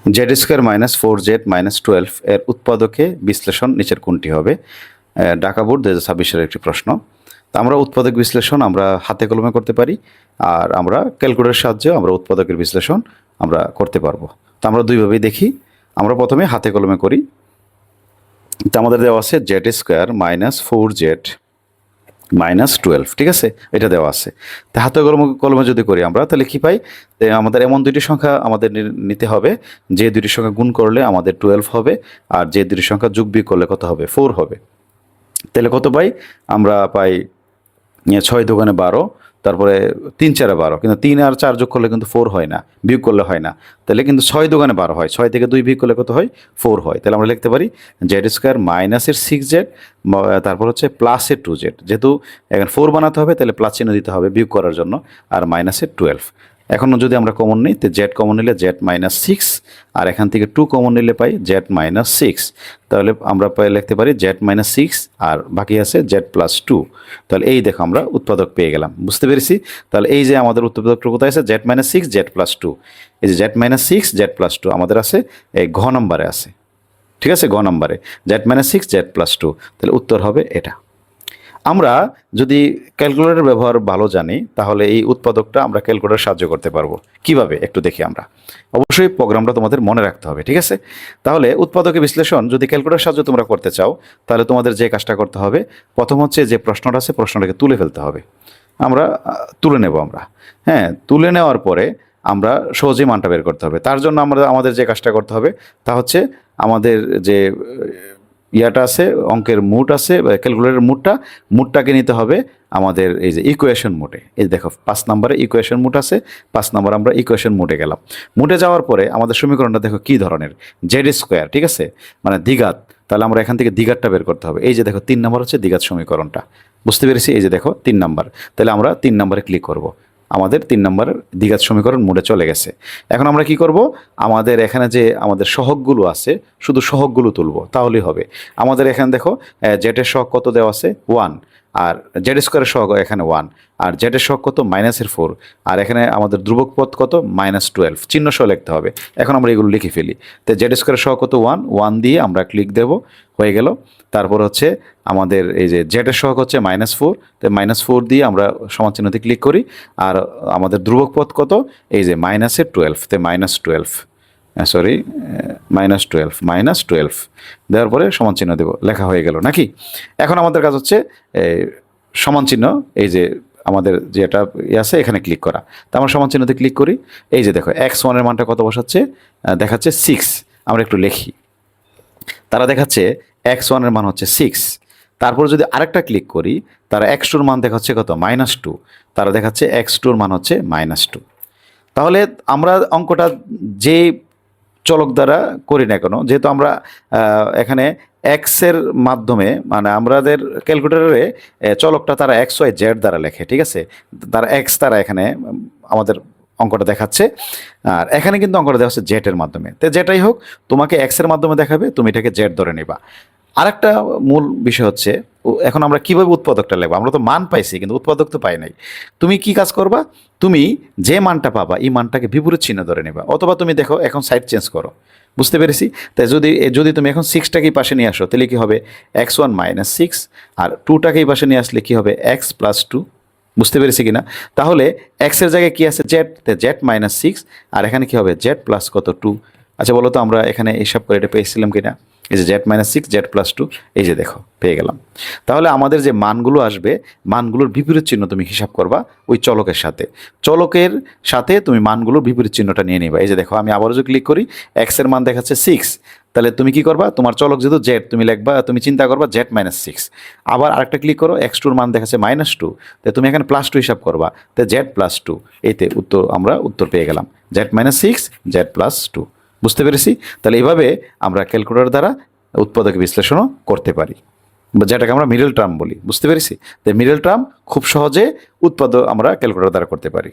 Z square minus 4z minus 12 এর উৎপাদকে বিশ্লেষণ নিচের কোনটি হবে? ঢাকা বোর্ড 2026-এর একটি প্রশ্ন। তো আমরা উৎপাদক বিশ্লেষণ আমরা হাতে কলমে করতে পারি, আর আমরা ক্যালকুলেটরের সাহায্যে আমরা উৎপাদকের বিশ্লেষণ আমরা করতে পারবো। তো আমরা দুইভাবেই দেখি। আমরা প্রথমে হাতে কলমে করি। তো আমাদের দেওয়া আছে Z square minus 4z minus 12, ঠিক আছে, এটা দেওয়া আছে। তো হাতে কলমে যদি করি আমরা, তাহলে কি পাই? আমাদের এমন দুইটি সংখ্যা আমাদের নিতে হবে, যে দুইটি সংখ্যা গুণ করলে আমাদের 12 হবে, আর যে দুইটি সংখ্যা যোগ বিয়োগ করলে কত হবে? 4 হবে। তাহলে কত পাই? আমরা পাই 6 দোকানে 12, তারপরে 3 4 12, কিন্তু 3 আর 4 যোগ করলে কিন্তু 4 হয় না, বিয়োগ করলে হয় না। তাহলে কিন্তু 6 দোকানে 12 হয়, 6 থেকে 2 বিয়োগ করলে কত হয়? 4 হয়। তাহলে আমরা লিখতে পারি জেড স্কোয়ার মাইনাসের 6z, তারপর হচ্ছে প্লাসের 2z, যেহেতু এখন 4 বানাতে হবে তাহলে প্লাস চিহ্ন দিতে হবে বিয়োগ করার জন্য, আর মাইনাসের 12। এখন যদি আমরা কমন নিই, তো জেড কমন নিলে জেড মাইনাস 6, আর এখান থেকে 2 কমন নিলে পাই জেড মাইনাস 6। তাহলে আমরা লিখতে পারি জেড মাইনাস 6, আর বাকি আছে জেড প্লাস 2। তাহলে এই দেখো আমরা উৎপাদক পেয়ে গেলাম, বুঝতে পেরেছি? তাহলে এই যে আমাদের উৎপাদকটা কোথায় আছে? Z minus 6 Z plus 2। এই যে জেড মাইনাস 6 জেড প্লাস 2 আমাদের আছে এই ঘ নম্বরে আছে, ঠিক আছে, ঘ নম্বরে জেড মাইনাস 6 জেড প্লাস 2। তাহলে উত্তর হবে এটা। আমরা যদি ক্যালকুলেটর ব্যবহার ভালো জানি, তাহলে এই উৎপাদকটা আমরা ক্যালকুলেটর সাহায্য করতে পারবো। কিভাবে একটু দেখি আমরা। অবশ্যই প্রোগ্রামটা তোমাদের মনে রাখতে হবে, ঠিক আছে? তাহলে উৎপাদকের বিশ্লেষণ যদি ক্যালকুলেটর সাহায্যে তোমরা করতে চাও, তাহলে তোমাদের যে কাজটা করতে হবে, প্রথম হচ্ছে যে প্রশ্নটা আছে প্রশ্নটাকে তুলে ফেলতে হবে। আমরা তুলে নেব আমরা, হ্যাঁ, তুলে নেওয়ার পরে আমরা সহজেই মানটা বের করতে হবে। তার জন্য আমাদের যে কাজটা করতে হবে তা হচ্ছে আমাদের যে ইয়াটা আছে, অঙ্কের মুড আছে, ক্যালকুলেটরের মুডটাকে নিতে হবে আমাদের এই যে ইকুয়েশন মোডে। এই দেখো 5 নম্বরে ইকুয়েশন মুড আছে, 5 নম্বর আমরা ইকুয়েশন মোডে গেলাম। মুডে যাওয়ার পরে আমাদের সমীকরণটা দেখো কি ধরনের? জেড স্কোয়ার, ঠিক আছে, মানে দ্বিঘাত। তাহলে আমরা এখান থেকে দ্বিঘাতটা বের করতে হবে। এই যে দেখো 3 নম্বর হচ্ছে দ্বিঘাত সমীকরণটা, বুঝতে পেরেছি? এই যে দেখো 3 নম্বর। তাহলে আমরা 3 নম্বরে ক্লিক করব। আমাদের 3 নম্বরের দ্বিঘাত সমীকরণ মোডে চলে গেছে। এখন আমরা কি করব? আমাদের এখানে যে আমাদের সহগগুলো আছে, শুধু সহগগুলো তুলব, তাহলেই হবে। আমাদের এখানে দেখো জেডের সহগ কত দেওয়া আছে? 1, আর জেড স্কোয়ারের সহগ এখানে 1, আর জেডের সহগ কত? মাইনাসের 4, আর এখানে আমাদের ধ্রুবক পদ কত? মাইনাস 12, চিহ্ন সহ লিখতে হবে। এখন আমরা এগুলো লিখে ফেলি। তো জেড স্কোয়ারের সহগ কত? 1 দিয়ে আমরা ক্লিক দেব, হয়ে গেল। তারপর হচ্ছে আমাদের এই যে জেডের সহগ হচ্ছে -4, তো -4 দিয়ে আমরা সমান চিহ্নতে ক্লিক করি। আর আমাদের ধ্রুবক পদ কত? এই যে -12, তো -12, সরি, -12 দেওয়ার পরে সমান চিহ্ন দেবো, লেখা হয়ে গেল নাকি? এখন আমাদের কাজ হচ্ছে সমান চিহ্ন, এই যে আমাদের যেটা আছে এখানে ক্লিক করা। তো আমরা সমান চিহ্নতে ক্লিক করি। এই যে দেখো x1 এর মানটা কত বসাচ্ছে? দেখাচ্ছে 6। আমরা একটু লিখি। তারা দেখাচ্ছে x1 এর মান হচ্ছে 6। তারপর যদি আরেকটা ক্লিক করি, তারা x2 এর মান দেখাচ্ছে কত? -2। তারা দেখাচ্ছে x2 এর মান হচ্ছে -2। তাহলে আমরা অঙ্কটা যে চলক দ্বারা করি না কেন, যেহেতু আমরা এখানে এক্স এর মাধ্যমে, মানে আমাদের ক্যালকুলেটরে চলকটা তারা XYZ দ্বারা লেখে, ঠিক আছে, তারা এক্স তারা এখানে আমাদের অঙ্কটা দেখাচ্ছে, আর এখানে কিন্তু অঙ্কটা দেওয়া হচ্ছে জেড এর মাধ্যমে। তো যেটাই হোক, তোমাকে এক্স এর মাধ্যমে দেখাবে, তুমি এটাকে জেড ধরে নেবা। আরেকটা মূল বিষয় হচ্ছে এখন আমরা কিভাবে উৎপাদকটা লিখবো? আমরা তো মান পাইছি কিন্তু উৎপাদক তো পাই নাই। তুমি কি কাজ করবা? তুমি যে মানটা পাবা এই মানটাকে বিপরীত চিহ্ন ধরে নেবা, অথবা তুমি দেখো এখন সাইড চেঞ্জ করো, বুঝতে পেরেছি? তাই যদি তুমি এখন 6টাকেই পাশে নিয়ে আসো, তাহলে কি হবে? x1 -6, আর 2টাকেই পাশে নিয়ে আসলে কি হবে? x + 2, বুঝতে পেরেছি কিনা? তাহলে x এর জায়গায় কি আছে? জেড, জেড -6, আর এখানে কি হবে? জেড প্লাস কত? 2। আচ্ছা বলো তো আমরা এখানে হিসাব করে এটা পেয়েছিলাম কিনা? এই যে জেড -6 জেড + 2, এই যে দেখো পেয়ে গেলাম। তাহলে আমাদের যে মানগুলো আসবে, মানগুলোর বিপরীত চিহ্ন তুমি হিসাব করবা ওই চলকের সাথে তুমি মানগুলোর বিপরীত চিহ্নটা নিয়ে নিবা। এই যে দেখো আমি আবারও যদি ক্লিক করি, এক্স এর মান দেখাচ্ছে 6, তাহলে তুমি কি করবা? তোমার চলক যেহেতু জেড, তুমি লিখবা, তুমি চিন্তা করবা জেড -6। আবার আরেকটা ক্লিক করো, x2 এর মান দেখাচ্ছে -2, তো তুমি এখানে +2 হিসাব করবা, তো জেড + 2, এইতে আমরা উত্তর পেয়ে গেলাম, জেড -6 জেড + 2। বুঝতে পেরেছি? তাহলে এইভাবে আমরা ক্যালকুলেটর দ্বারা উৎপাদক বিশ্লেষণও করতে পারি, যেটাকে আমরা মিডল টার্ম বলি। বুঝতে পেরেছি? তো মিডল টার্ম খুব সহজে আমরা ক্যালকুলেটর দ্বারা করতে পারি।